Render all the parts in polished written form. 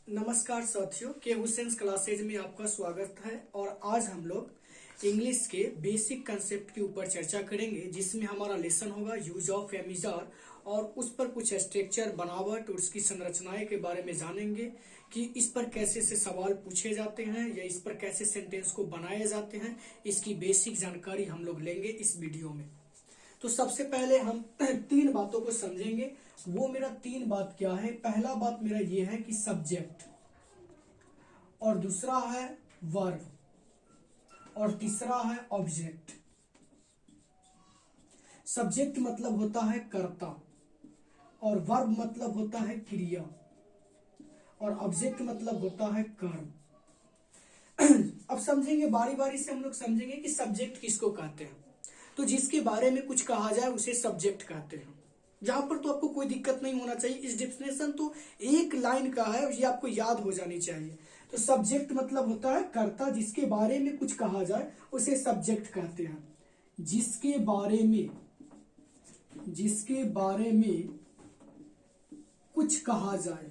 नमस्कार साथियों, के हुसैन क्लासेज में आपका स्वागत है। और आज हम लोग इंग्लिश के बेसिक कंसेप्ट के ऊपर चर्चा करेंगे, जिसमें हमारा लेसन होगा यूज ऑफ एमिजार और उस पर कुछ स्ट्रक्चर, बनावट और उसकी संरचनाएं के बारे में जानेंगे कि इस पर कैसे से सवाल पूछे जाते हैं या इस पर कैसे सेंटेंस को बनाए जाते हैं। इसकी बेसिक जानकारी हम लोग लेंगे इस वीडियो में। तो सबसे पहले हम तीन बातों को समझेंगे। वो मेरा तीन बात क्या है? पहला बात मेरा ये है कि सब्जेक्ट, और दूसरा है वर्ब, और तीसरा है ऑब्जेक्ट। सब्जेक्ट मतलब होता है कर्ता, और वर्ब मतलब होता है क्रिया, और ऑब्जेक्ट मतलब होता है कर्म। अब समझेंगे, बारी बारी से हम लोग समझेंगे कि सब्जेक्ट किसको कहते हैं। तो जिसके बारे में कुछ कहा जाए उसे सब्जेक्ट कहते हैं। जहां पर तो आपको कोई दिक्कत नहीं होना चाहिए। इस डेफिनेशन तो एक लाइन का है, ये आपको याद हो जानी चाहिए। तो सब्जेक्ट मतलब होता है कर्ता, जिसके बारे में कुछ कहा जाए उसे सब्जेक्ट कहते हैं। जिसके बारे में कुछ कहा जाए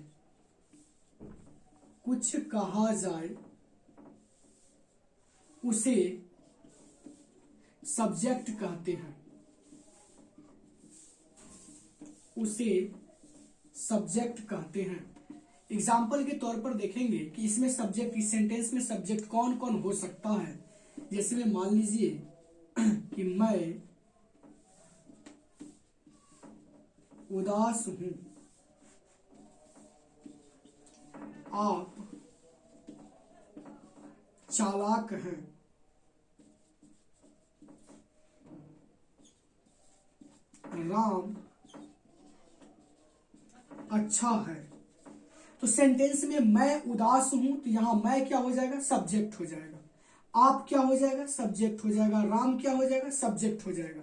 उसे सब्जेक्ट कहते हैं। एग्जाम्पल के तौर पर देखेंगे कि इसमें सब्जेक्ट, इस सेंटेंस में सब्जेक्ट कौन कौन हो सकता है। जैसे में मान लीजिए कि मैं उदास हूं, आप चालाक हैं, राम अच्छा है। तो सेंटेंस में मैं उदास हूं, तो यहां मैं क्या हो जाएगा? सब्जेक्ट हो जाएगा। आप क्या हो जाएगा? सब्जेक्ट हो जाएगा। राम क्या हो जाएगा? सब्जेक्ट हो जाएगा।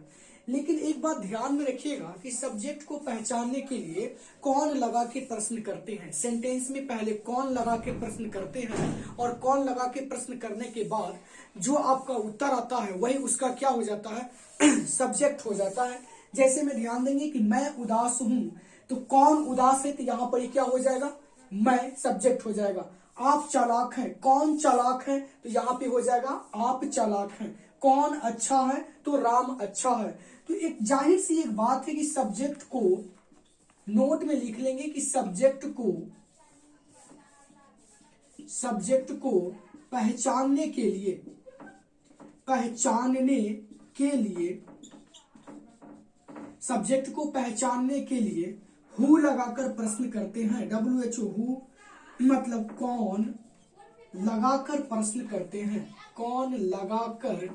लेकिन एक बात ध्यान में रखिएगा कि सब्जेक्ट को पहचानने के लिए कौन लगा के प्रश्न करते हैं। सेंटेंस में पहले कौन लगा के प्रश्न करते हैं, और कौन लगा के प्रश्न करने के बाद जो आपका उत्तर आता है वही उसका क्या हो जाता है? सब्जेक्ट हो जाता है। जैसे में ध्यान देंगे कि मैं उदास हूं, तो कौन उदास है? तो यहां पर क्या हो जाएगा? मैं सब्जेक्ट हो जाएगा। आप चालाक हैं, कौन चालाक है? तो यहां पे हो जाएगा आप चालाक हैं। कौन अच्छा है? तो राम अच्छा है। तो एक जाहिर सी एक बात है कि सब्जेक्ट को नोट में लिख लेंगे कि सब्जेक्ट को पहचानने के लिए हु लगाकर प्रश्न करते हैं। WHO, हु मतलब कौन लगाकर प्रश्न करते हैं। कौन लगाकर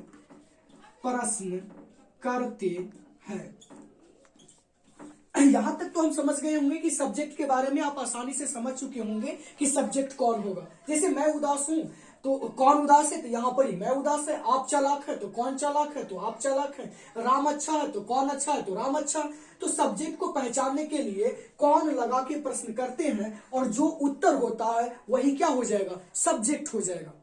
प्रश्न करते हैं। यहां तक तो हम समझ गए होंगे कि सब्जेक्ट के बारे में आप आसानी से समझ चुके होंगे कि सब्जेक्ट कौन होगा। जैसे मैं उदास हूं, तो कौन उदास है? तो यहां पर ही मैं उदास है। आप चालाक है, तो कौन चालाक है? तो आप चालाक है। राम अच्छा है, तो कौन अच्छा है? तो राम अच्छा है। तो सब्जेक्ट को पहचानने के लिए कौन लगा के प्रश्न करते हैं, और जो उत्तर होता है वही क्या हो जाएगा? सब्जेक्ट हो जाएगा।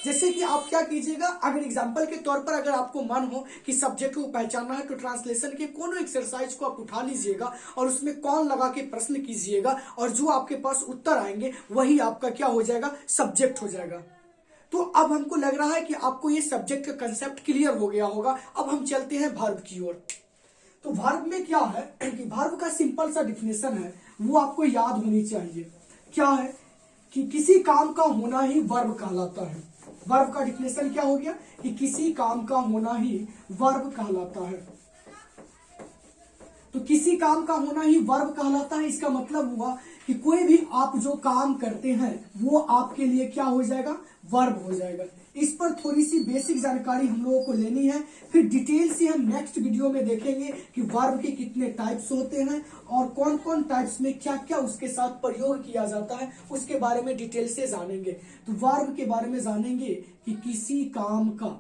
जैसे कि आप क्या कीजिएगा, अगर एग्जाम्पल के तौर पर अगर आपको मन हो कि सब्जेक्ट को पहचानना है, तो ट्रांसलेशन के कोनो एक्सरसाइज को आप उठा लीजिएगा और उसमें कौन लगा के प्रश्न कीजिएगा, और जो आपके पास उत्तर आएंगे वही आपका क्या हो जाएगा? सब्जेक्ट हो जाएगा। तो अब हमको लग रहा है कि आपको ये सब्जेक्ट का कंसेप्ट क्लियर हो गया होगा। अब हम चलते हैं वर्ब की ओर। तो वर्ब में क्या है कि वर्ब का सिंपल सा डिफिनेशन है, वो आपको याद होनी चाहिए। क्या है कि किसी काम का होना ही वर्ब कहलाता है। वर्ब का डिफिनेशन क्या हो गया कि किसी काम का होना ही वर्ब कहलाता है। तो किसी काम का होना ही वर्ब कहलाता है। इसका मतलब हुआ कि कोई भी आप जो काम करते हैं वो आपके लिए क्या हो जाएगा? वर्ब हो जाएगा। इस पर थोड़ी सी बेसिक जानकारी हम लोगों को लेनी है, फिर डिटेल से हम नेक्स्ट वीडियो में देखेंगे कि वर्ब के कितने टाइप्स होते हैं और कौन कौन टाइप्स में क्या क्या उसके साथ प्रयोग किया जाता है, उसके बारे में डिटेल से जानेंगे। तो वर्ब के बारे में जानेंगे कि किसी काम का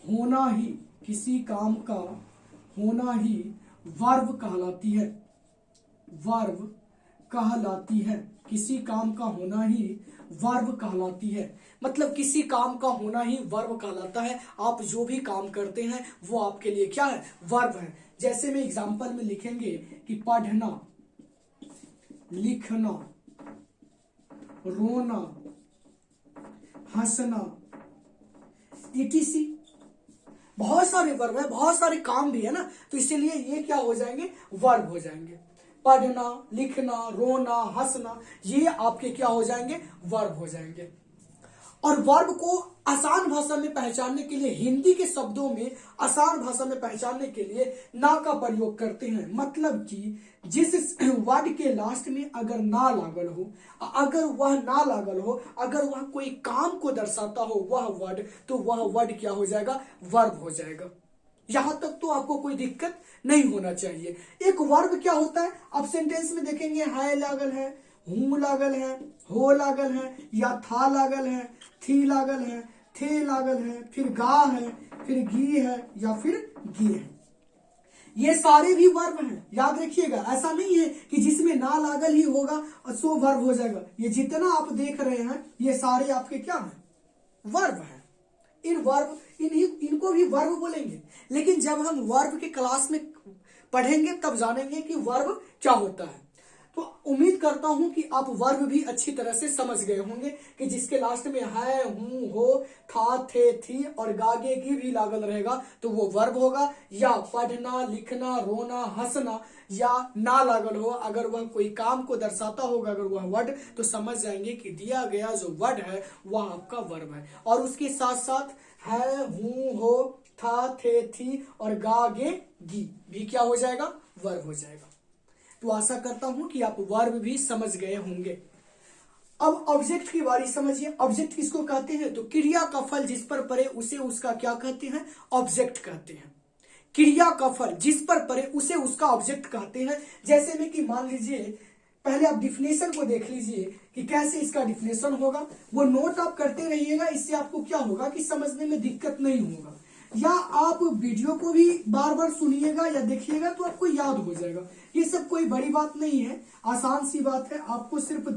होना ही वर्ब कहलाती है। किसी काम का होना ही वर्ब कहलाती है। मतलब किसी काम का होना ही वर्ब कहलाता है। आप जो भी काम करते हैं वो आपके लिए क्या है? वर्ब है। जैसे में एग्जाम्पल में लिखेंगे कि पढ़ना, लिखना, रोना, हंसना, etc। बहुत सारे वर्ब है, बहुत सारे काम भी है ना, तो इसीलिए ये क्या हो जाएंगे, वर्ब हो जाएंगे। पढ़ना, लिखना, रोना, हंसना, ये आपके क्या हो जाएंगे, वर्ब हो जाएंगे। और वर्ब को आसान भाषा में पहचानने के लिए, हिंदी के शब्दों में आसान भाषा में पहचानने के लिए ना का प्रयोग करते हैं। मतलब कि जिस वर्ड के लास्ट में अगर ना लागल हो, अगर वह ना लागल हो, अगर वह कोई काम को दर्शाता हो वह वर्ड, तो वह वर्ड क्या हो जाएगा, वर्ब हो जाएगा। यहां तक तो आपको कोई दिक्कत नहीं होना चाहिए। एक वर्ब क्या होता है, आप सेंटेंस में देखेंगे है लागल है, हूं लागल है, हो लागल है, या था लागल है, थी लागल है, थे लागल है, फिर गा है, फिर गी है, या फिर गी है। ये सारे भी वर्ब हैं, याद रखिएगा। ऐसा नहीं है कि जिसमें ना लागल ही होगा और सो वर्ब हो जाएगा। ये जितना आप देख रहे हैं ये सारे आपके क्या हैं, वर्ब हैं। इन वर्ब इनको भी वर्ब बोलेंगे, लेकिन जब हम वर्ब के क्लास में पढ़ेंगे तब जानेंगे कि वर्ब क्या होता है। तो उम्मीद करता हूं कि आप वर्ब भी अच्छी तरह से समझ गए होंगे कि जिसके लास्ट में है, हूं, हो, था, थे, थी और गागे की भी लागल रहेगा तो वो वर्ब होगा। या पढ़ना, लिखना, रोना, हंसना, या ना लागल हो, अगर वह कोई काम को दर्शाता होगा अगर वह वर्ड, तो समझ जाएंगे कि दिया गया जो वर्ड है वह आपका वर्ब है। और उसके साथ साथ है, हूं, हो, था, थे, थी और गागे गी भी क्या हो जाएगा, वर्ब हो जाएगा। तो आशा करता हूं कि आप वर्ब भी समझ गए होंगे। अब ऑब्जेक्ट की बारी समझिए। ऑब्जेक्ट किसको कहते हैं, तो क्रिया का फल जिस पर पड़े उसे उसका क्या कहते हैं, ऑब्जेक्ट कहते हैं। क्रिया का फल जिस पर पड़े उसे उसका ऑब्जेक्ट कहते हैं। जैसे में कि मान लीजिए, पहले आप डिफिनेशन को देख लीजिए कि कैसे इसका डिफिनेशन होगा, वो नोट आप करते रहिएगा। इससे आपको क्या होगा कि समझने में दिक्कत नहीं होगा, या आप वीडियो को भी बार बार सुनिएगा या देखिएगा तो आपको याद हो जाएगा। ये सब कोई बड़ी बात नहीं है, आसान सी बात है। आपको सिर्फ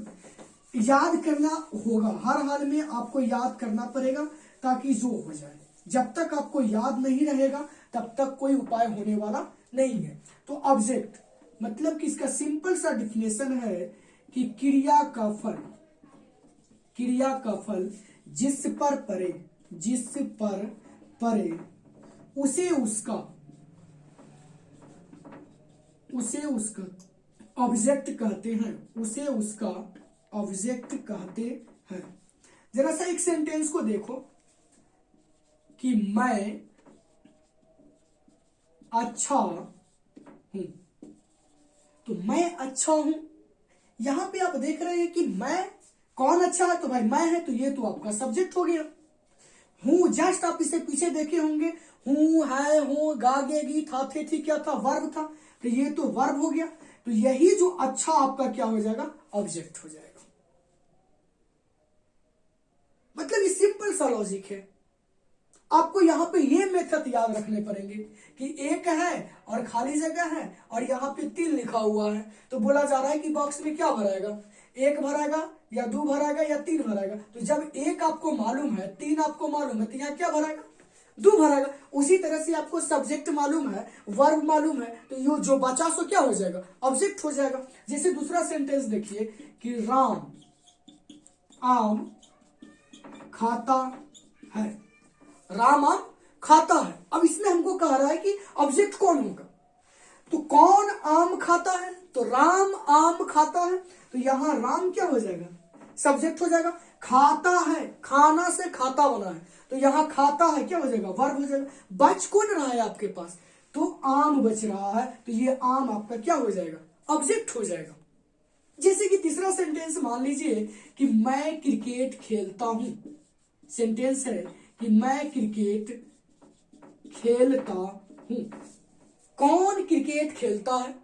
याद करना होगा, हर हाल में आपको याद करना पड़ेगा ताकि जो हो जाए। जब तक आपको याद नहीं रहेगा तब तक कोई उपाय होने वाला नहीं है। तो ऑब्जेक्ट मतलब कि इसका सिंपल सा डिफिनेशन है कि क्रिया का फल जिस पर परे उसे उसका ऑब्जेक्ट कहते हैं, उसे उसका ऑब्जेक्ट कहते हैं। जरा सा एक सेंटेंस को देखो कि मैं अच्छा हूं, तो मैं अच्छा हूं, यहां पे आप देख रहे हैं कि मैं कौन अच्छा है, तो भाई मैं है, तो ये तो आपका सब्जेक्ट हो गया। हूं जस्ट आप इसे पीछे देखे होंगे, हूं, है, हूं, गागेगी, था, थे, थी, क्या था, वर्ब था, तो ये तो वर्ब हो गया। तो यही जो अच्छा आपका क्या हो जाएगा, ऑब्जेक्ट हो जाएगा। मतलब ये सिंपल सा लॉजिक है। आपको यहां पे ये मेथड याद रखने पड़ेंगे कि एक है और खाली जगह है और यहाँ पे 3 लिखा हुआ है, तो बोला जा रहा है कि बॉक्स में क्या भराएगा, 1 भराएगा या 2 भराएगा या 3 भराएगा। तो जब 1 आपको मालूम है, 3 आपको मालूम है, तो यहाँ क्या भराएगा, 2 भराएगा। उसी तरह से आपको सब्जेक्ट मालूम है, वर्ब मालूम है, तो ये जो बचा सो क्या हो जाएगा, ऑब्जेक्ट हो जाएगा। जैसे दूसरा सेंटेंस देखिए कि राम आम खाता है, राम आम खाता है। अब इसमें हमको कह रहा है कि ऑब्जेक्ट कौन होगा, तो कौन आम खाता है, तो राम आम खाता है, तो यहां राम क्या हो जाएगा, सब्जेक्ट हो जाएगा। खाता है, खाना से खाता बना है, तो यहां खाता है क्या हो जाएगा, वर्ब हो जाएगा। बच कौन रहा है आपके पास, तो आम बच रहा है, तो ये आम आपका क्या हो जाएगा, ऑब्जेक्ट हो जाएगा। जैसे कि तीसरा सेंटेंस मान लीजिए कि मैं क्रिकेट खेलता हूं, सेंटेंस है कि मैं क्रिकेट खेलता हूं। कौन क्रिकेट खेलता है,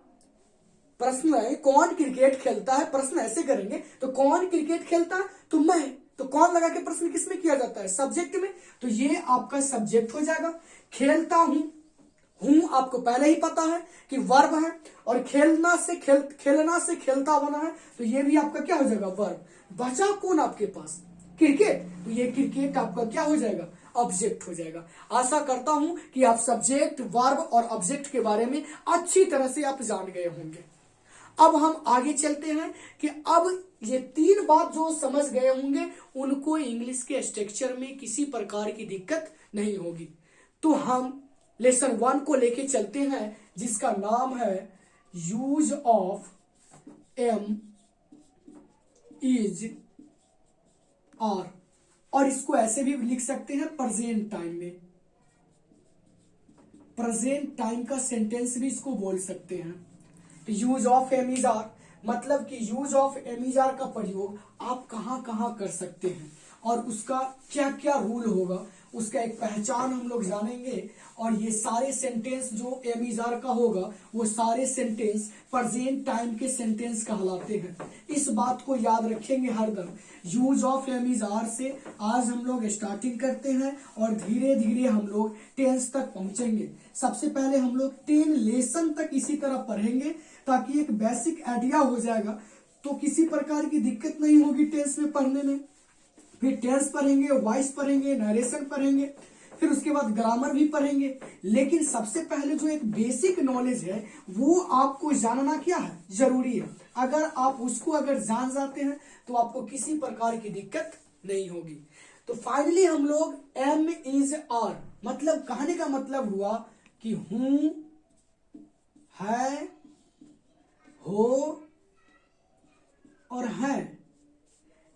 प्रश्न है कौन क्रिकेट खेलता है, प्रश्न ऐसे करेंगे तो कौन क्रिकेट खेलता है, तो मैं, तो कौन लगा के प्रश्न किसमें किया जाता है, सब्जेक्ट में, तो ये आपका सब्जेक्ट हो जाएगा। खेलता हूं, हूं आपको पहले ही पता है कि वर्ब है, और खेलना से खेलता बना है, तो ये भी आपका क्या हो जाएगा, वर्ब। बचा कौन आपके पास, क्रिकेट, तो ये क्रिकेट आपका क्या हो जाएगा, ऑब्जेक्ट हो जाएगा। आशा करता हूं कि आप सब्जेक्ट, वर्ब और ऑब्जेक्ट के बारे में अच्छी तरह से आप जान गए होंगे। अब हम आगे चलते हैं कि अब ये 3 बात जो समझ गए होंगे उनको इंग्लिश के स्ट्रक्चर में किसी प्रकार की दिक्कत नहीं होगी। तो हम लेसन 1 को लेके चलते हैं जिसका नाम है use of am is are, और इसको ऐसे भी लिख सकते हैं प्रेजेंट टाइम में। प्रेजेंट टाइम का सेंटेंस भी इसको बोल सकते हैं। Use of am is are मतलब कि use of am is are का प्रयोग आप कहां कहां कर सकते हैं और उसका क्या क्या रूल होगा, उसका एक पहचान हम लोग जानेंगे। और ये सारे सेंटेंस जो एम इज आर का होगा वो सारे सेंटेंस प्रेजेंट टाइम के सेंटेंस कहलाते हैं। इस बात को याद रखेंगे हरदम। Use of am is are से आज हम लोग स्टार्टिंग करते हैं और धीरे धीरे हम लोग टेंस तक पहुंचेंगे। सबसे पहले हम लोग 10 लेसन तक इसी तरह पढ़ेंगे ताकि एक बेसिक आइडिया हो जाएगा, तो किसी प्रकार की दिक्कत नहीं होगी टेंस में पढ़ने में। फिर टेंस पढ़ेंगे, वॉइस पढ़ेंगे, नरेशन पढ़ेंगे, फिर उसके बाद ग्रामर भी पढ़ेंगे। लेकिन सबसे पहले जो एक बेसिक नॉलेज है वो आपको जानना क्या है, जरूरी है। अगर आप उसको अगर जान जाते हैं तो आपको किसी प्रकार की दिक्कत नहीं होगी। तो फाइनली हम लोग एम इज आर मतलब कहने का मतलब हुआ कि हूं, है, हो और हैं,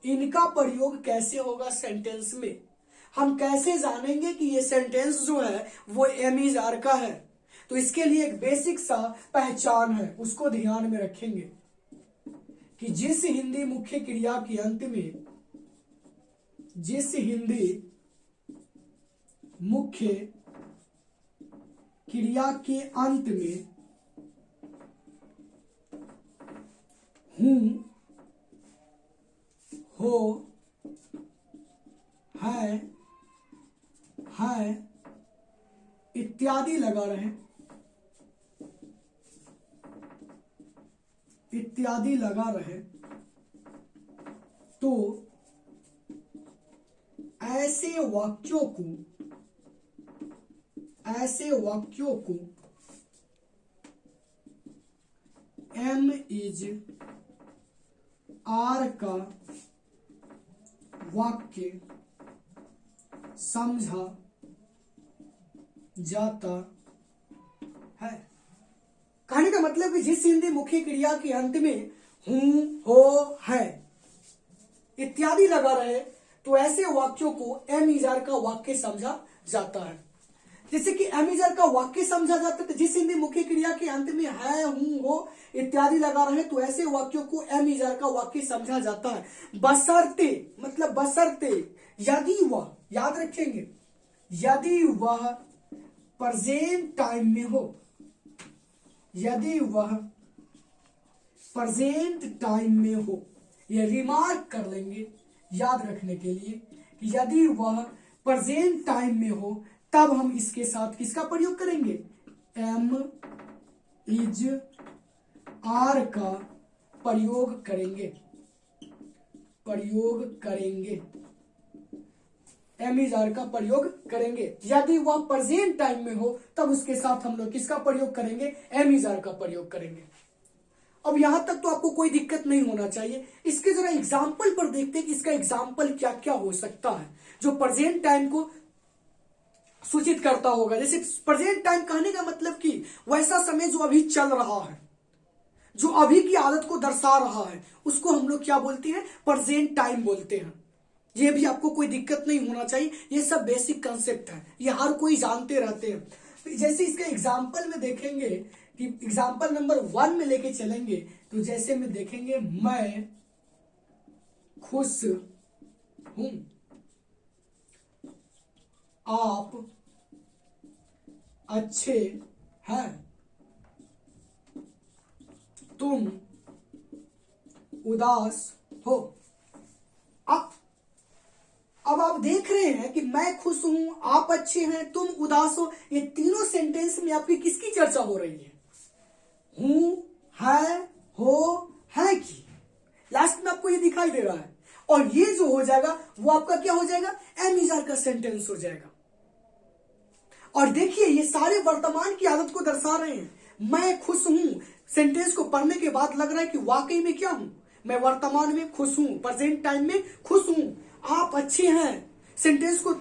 इनका प्रयोग कैसे होगा सेंटेंस में। हम कैसे जानेंगे कि ये सेंटेंस जो है वो एम इज आर का है। तो इसके लिए एक बेसिक सा पहचान है, उसको ध्यान में रखेंगे कि जिस हिंदी मुख्य क्रिया के अंत में, जिस हिंदी मुख्य क्रिया के अंत में हूं, हो, है इत्यादि लगा रहे, इत्यादि लगा रहे, तो ऐसे वाक्यों को एम इज आर का वाक्य समझा जाता है। कहने का मतलब कि जिस हिंदी मुख्य क्रिया के अंत में हूं, हो, है इत्यादि लगा रहे तो ऐसे वाक्यों को एम इज आर का वाक्य समझा जाता है। जैसे कि एम इज आर का वाक्य समझा जाता है, जिस हिंदी मुख्य क्रिया के अंत में है, हूं, हो इत्यादि लगा रहे तो ऐसे वाक्यों को एम इज आर का वाक्य समझा जाता है। बशर्ते मतलब बशर्ते, यदि वह, याद रखेंगे, यदि वह प्रेजेंट टाइम में हो, यदि वह प्रेजेंट टाइम में हो। ये रिमार्क कर लेंगे याद रखने के लिए कि यदि वह प्रेजेंट टाइम में हो तब हम इसके साथ किसका प्रयोग करेंगे, एम इज आर का प्रयोग करेंगे, एम इज आर का प्रयोग करेंगे। यदि वह प्रेजेंट टाइम में हो तब उसके साथ हम लोग किसका प्रयोग करेंगे, एम इज आर का प्रयोग करेंगे। अब यहां तक तो आपको कोई दिक्कत नहीं होना चाहिए। इसके जरा एग्जाम्पल पर देखते हैं कि इसका एग्जाम्पल क्या क्या हो सकता है जो प्रेजेंट टाइम को सूचित करता होगा। जैसे प्रेजेंट टाइम कहने का मतलब कि वैसा समय जो अभी चल रहा है, जो अभी की आदत को दर्शा रहा है, उसको हम लोग क्या बोलते हैं, प्रेजेंट टाइम बोलते हैं। ये भी आपको कोई दिक्कत नहीं होना चाहिए, ये सब बेसिक कंसेप्ट है, ये हर कोई जानते रहते हैं। जैसे इसका एग्जाम्पल में देखेंगे कि एग्जाम्पल नंबर 1 में लेके चलेंगे तो जैसे में देखेंगे मैं खुश हूं, आप अच्छे हैं, तुम उदास हो। अब आप देख रहे हैं कि मैं खुश हूं, आप अच्छे हैं, तुम उदास हो, ये तीनों सेंटेंस में आपकी किसकी चर्चा हो रही है, हूं, है, हो, है की। लास्ट में आपको ये दिखाई दे रहा है और ये जो हो जाएगा वो आपका क्या हो जाएगा, एम इज आर का सेंटेंस हो जाएगा। और देखिए ये सारे वर्तमान की आदत को दर्शा रहे हैं। मैं खुश हूं सेंटेंस को पढ़ने के बाद लग रहा है कि वाकई में क्या हूं, मैं वर्तमान में खुश हूं, प्रेजेंट टाइम में खुश हूं। आप अच्छे हैं सेंटेंस को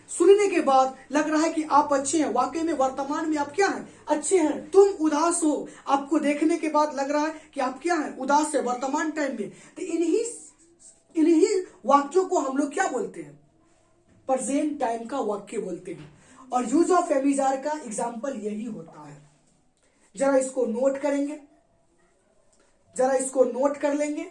सुनने के बाद लग रहा है कि आप अच्छे हैं, वाकई में वर्तमान में आप क्या हैं, अच्छे हैं। तुम उदास हो, आपको देखने के बाद लग रहा है कि आप क्या हैं, उदास है वर्तमान टाइम में। तो इन्हीं वाक्यों को हम लोग क्या बोलते हैं, प्रेजेंट टाइम का वाक्य बोलते हैं। और यूज ऑफ एमिजार का एग्जाम्पल यही होता है। जरा इसको नोट करेंगे, जरा इसको नोट कर लेंगे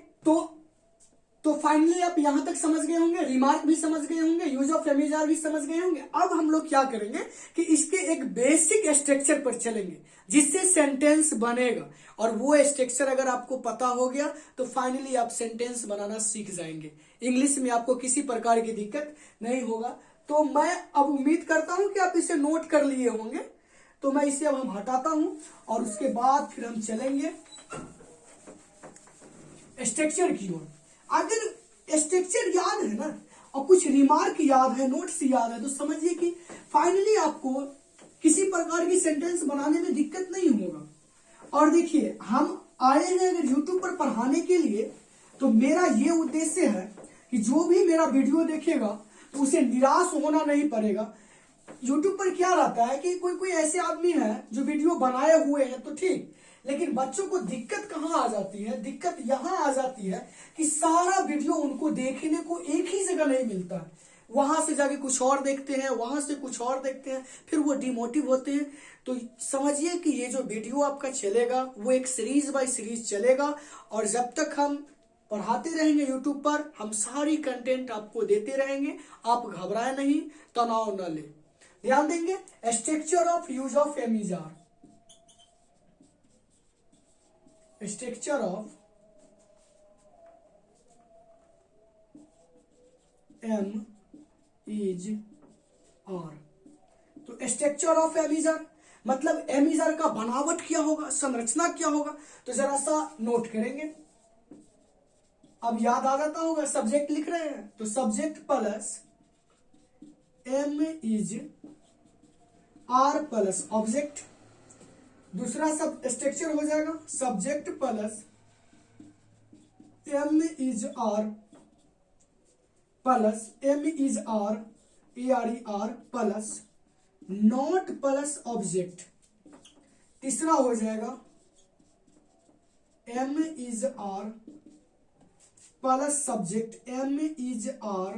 तो फाइनली आप यहां तक समझ गए होंगे, रिमार्क भी समझ गए होंगे, यूज ऑफ एमिजार भी समझ गए होंगे। अब हम लोग क्या करेंगे कि इसके एक बेसिक स्ट्रक्चर पर चलेंगे जिससे सेंटेंस बनेगा। और वो स्ट्रक्चर अगर आपको पता हो गया तो फाइनली आप सेंटेंस बनाना सीख जाएंगे। इंग्लिश में आपको किसी प्रकार की दिक्कत नहीं होगा। तो मैं अब उम्मीद करता हूं कि आप इसे नोट कर लिए होंगे। तो मैं इसे अब हम हटाता हूं और उसके बाद फिर हम चलेंगे स्ट्रक्चर की ओर। अगर स्ट्रक्चर याद है ना और कुछ रिमार्क याद है, नोट्स याद है, तो समझिए कि फाइनली आपको किसी प्रकार की सेंटेंस बनाने में दिक्कत नहीं होगा। और देखिए हम आए हैं अगर यूट्यूब पर पढ़ाने के लिए, तो मेरा ये उद्देश्य है कि जो भी मेरा वीडियो देखेगा तो उसे निराश होना नहीं पड़ेगा। यूट्यूब पर क्या रहता है कि कोई ऐसे आदमी है जो वीडियो बनाए हुए हैं तो ठीक, लेकिन बच्चों को दिक्कत कहाँ आ जाती है, दिक्कत यहाँ आ जाती है कि सारा वीडियो उनको देखने को एक ही जगह नहीं मिलता है। वहां से जाके कुछ और देखते हैं, वहां से कुछ और देखते हैं, फिर वो डिमोटिव होते हैं। तो समझिए कि ये जो वीडियो आपका चलेगा वो एक सीरीज बाय सीरीज चलेगा। और जब तक हम पढ़ाते रहेंगे यूट्यूब पर, हम सारी कंटेंट आपको देते रहेंगे। आप घबराए नहीं, तनाव न ले, ध्यान देंगे। Structure of use of am is are, structure of am is are. तो स्ट्रक्चर ऑफ एमिजार मतलब एमिजार का बनावट क्या होगा, संरचना क्या होगा, तो जरा सा नोट करेंगे। अब याद आ जाता होगा, सब्जेक्ट लिख रहे हैं तो subject plus am is are plus object. दूसरा सब स्ट्रक्चर हो जाएगा subject plus am is are plus am is are A R E R plus not plus object. तीसरा हो जाएगा am is are plus subject, am is are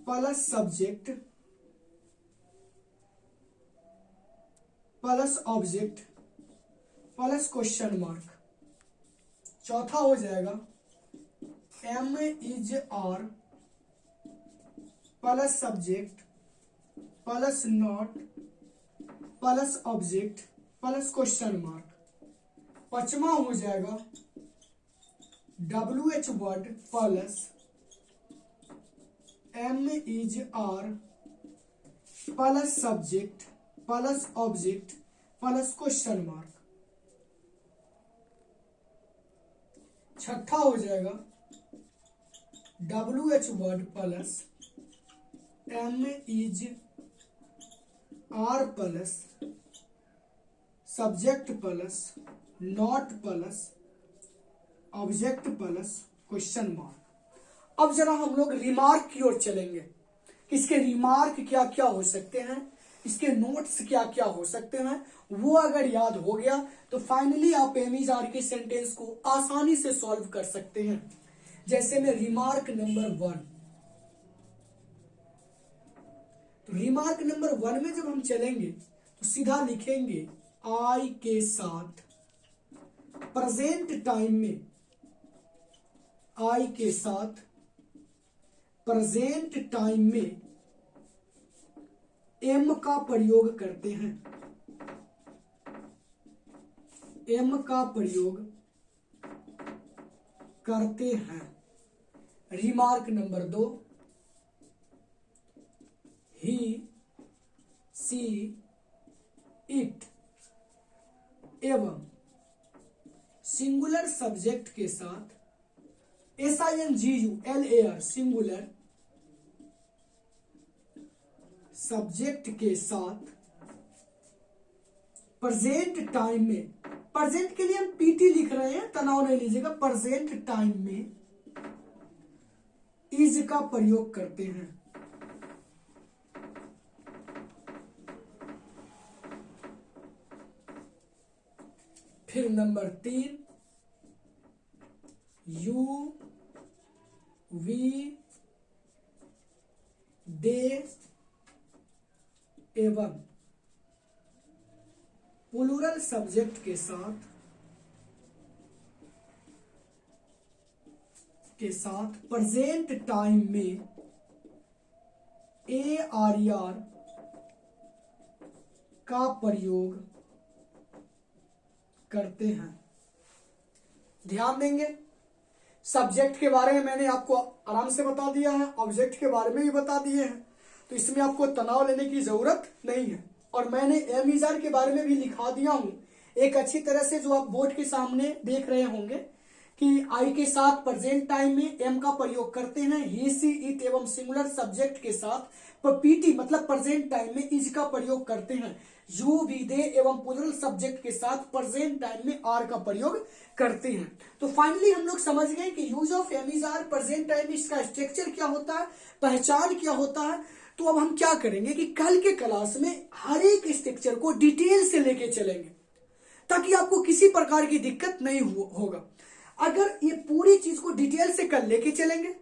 plus subject plus object plus question mark. चौथा हो जाएगा am is are plus subject plus not plus object plus question mark. पांचवा हो जाएगा W H word plus am is are plus subject plus object plus question mark. छठा हो जाएगा W H word plus am is are plus subject plus not plus object plus question mark. अब जरा हम लोग रिमार्क की ओर चलेंगे। इसके रिमार्क क्या क्या हो सकते हैं, इसके नोट्स क्या क्या हो सकते हैं, वो अगर याद हो गया तो फाइनली आप एमिजार के सेंटेंस को आसानी से सॉल्व कर सकते हैं। जैसे में रिमार्क नंबर 1, तो रिमार्क नंबर 1 में जब हम चलेंगे तो सीधा लिखेंगे आई के साथ प्रेजेंट टाइम में, आई के साथ प्रेजेंट टाइम में एम का प्रयोग करते हैं, एम का प्रयोग करते हैं। Remark number 2, he see it एवं सिंगुलर सब्जेक्ट के साथ SINGULAR सिंगुलर सब्जेक्ट के साथ प्रेजेंट टाइम में, प्रेजेंट के लिए हम पीटी लिख रहे हैं, तनाव नहीं लीजिएगा, प्रेजेंट टाइम में इज का प्रयोग करते हैं। फिर नंबर 3, यू वी दे एवं प्लूरल सब्जेक्ट के साथ प्रेजेंट टाइम में ए आर का प्रयोग करते हैं। ध्यान देंगे, सब्जेक्ट के बारे में मैंने आपको आराम से बता दिया है, ऑब्जेक्ट के बारे में भी बता दिए हैं, तो इसमें आपको तनाव लेने की जरूरत नहीं है। और मैंने एम इज़ार के बारे में भी लिखा दिया हूं एक अच्छी तरह से, जो आप बोर्ड के सामने देख रहे होंगे कि आई के साथ प्रेजेंट टाइम में एम का प्रयोग करते हैं, ही सी इट एवं सिंगुलर सब्जेक्ट के साथ पीटी मतलब प्रेजेंट टाइम में इज का प्रयोग करते हैं, यू वी दे एवं प्लूरल सब्जेक्ट के साथ प्रेजेंट टाइम में आर का प्रयोग करते हैं। तो फाइनली हम लोग समझ गए कि use of am is are, present time, इसका स्ट्रक्चर क्या होता है, पहचान क्या होता है। तो अब हम क्या करेंगे कि कल के क्लास में हर एक स्ट्रक्चर को डिटेल से लेके चलेंगे, ताकि आपको किसी प्रकार की दिक्कत नहीं होगा। अगर ये पूरी चीज को डिटेल से कल लेके चलेंगे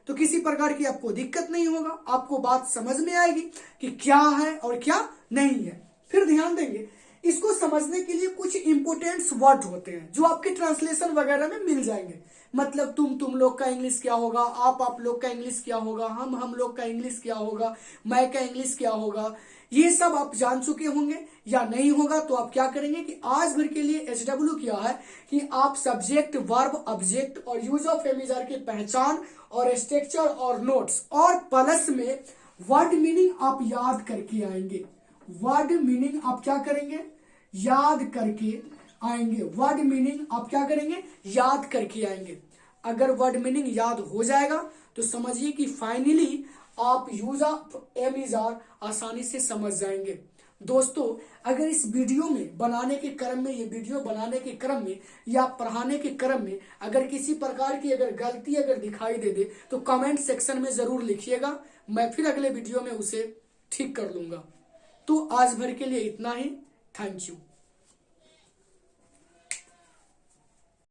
तो किसी प्रकार की आपको दिक्कत नहीं होगा, आपको बात समझ में आएगी कि क्या है और क्या नहीं है। फिर ध्यान देंगे, इसको समझने के लिए कुछ इंपोर्टेंट वर्ड होते हैं जो आपके ट्रांसलेशन वगैरह में मिल जाएंगे। मतलब तुम लोग का इंग्लिश क्या होगा, आप लोग का इंग्लिश क्या होगा, हम लोग का इंग्लिश क्या होगा, मैं का इंग्लिश क्या होगा, ये सब आप जान चुके होंगे। या नहीं होगा तो आप क्या करेंगे कि आज भर के लिए HW क्या है कि आप सब्जेक्ट, वर्ब, ऑब्जेक्ट और use of am is are की पहचान और स्ट्रक्चर और नोट्स और प्लस में वर्ड मीनिंग आप याद करके आएंगे। वर्ड मीनिंग आप क्या करेंगे, याद करके आएंगे। वर्ड मीनिंग आप क्या करेंगे, याद करके आएंगे। अगर वर्ड मीनिंग याद हो जाएगा तो समझिए कि फाइनली आप use of am is are आसानी से समझ जाएंगे। दोस्तों, अगर इस वीडियो में बनाने के क्रम में, ये वीडियो बनाने के क्रम में या पढ़ाने के क्रम में अगर किसी प्रकार की अगर गलती अगर दिखाई दे तो कमेंट सेक्शन में जरूर लिखिएगा, मैं फिर अगले वीडियो में उसे ठीक कर लूंगा। तो आज भर के लिए इतना ही। Thank you.